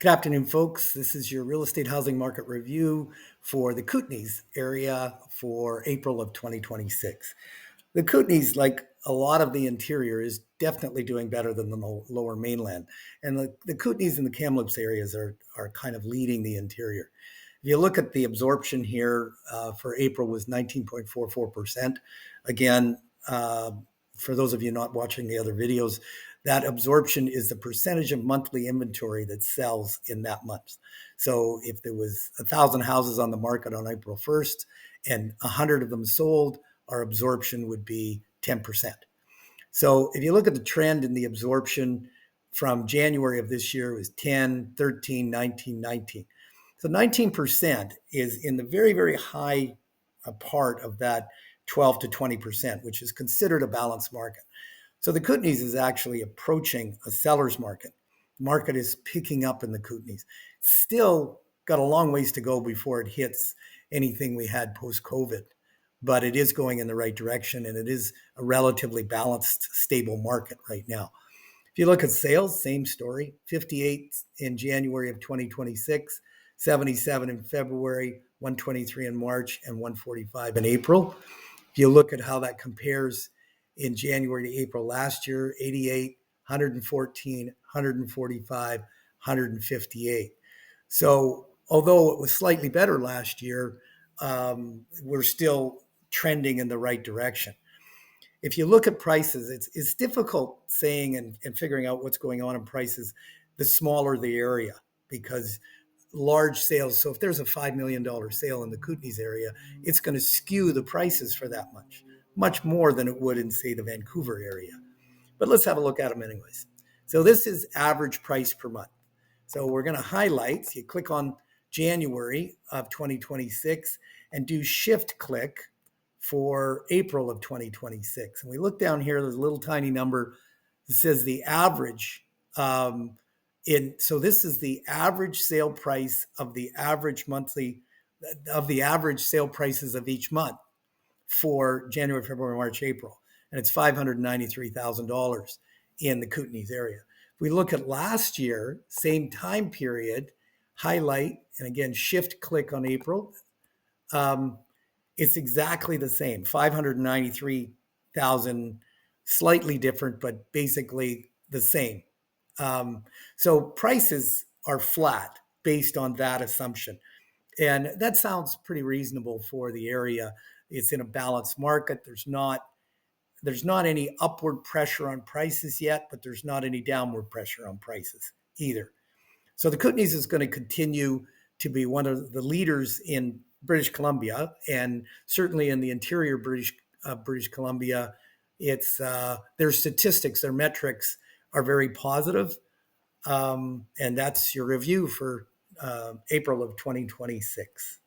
Good afternoon, folks. This is your real estate housing market review for the Kootenays area for April of 2026. The Kootenays, like a lot of the interior, is definitely doing better than the lower mainland. And the Kootenays and the Kamloops areas are kind of leading the interior. If you look at the absorption here for April was 19.44%. Again, for those of you not watching the other videos, that absorption is the percentage of monthly inventory that sells in that month. So if there was 1,000 houses on the market on April 1st and 100 of them sold, our absorption would be 10%. So if you look at the trend in the absorption from January of this year, it was 10, 13, 19, 19. So 19% is in the very, very high part of that 12 to 20%, which is considered a balanced market. So the Kootenays is actually approaching a seller's market. The market is picking up in the Kootenays. Still got a long ways to go before it hits anything we had post-COVID, but it is going in the right direction, and it is a relatively balanced, stable market right now. If you look at sales, same story, 58 in January of 2026, 77 in February, 123 in March, and 145 in April. If you look at how that compares in January to April last year, 88, 114, 145, 158. So although it was slightly better last year, we're still trending in the right direction. If you look at prices, it's difficult saying and figuring out what's going on in prices the smaller the area, because large sales, so if there's a $5 million sale in the Kootenays area, it's going to skew the prices for that much more than it would in, say, the Vancouver area. But let's have a look at them anyways. So this is average price per month. So we're going to highlight, so you click on January of 2026 and do shift click for April of 2026. And we look down here, there's a little tiny number that says the average. So this is the average sale price of the average sale prices of each month for January, February, March, April. And it's $593,000 in the Kootenays area. If we look at last year, same time period, highlight, and again, shift click on April, it's exactly the same, 593,000, slightly different, but basically the same. So prices are flat based on that assumption. And that sounds pretty reasonable for the area. It's in a balanced market. There's not any upward pressure on prices yet, but there's not any downward pressure on prices either. So the Kootenays is going to continue to be one of the leaders in British Columbia, and certainly in the interior British Columbia. It's their statistics, their metrics are very positive, and that's your review for April of 2026.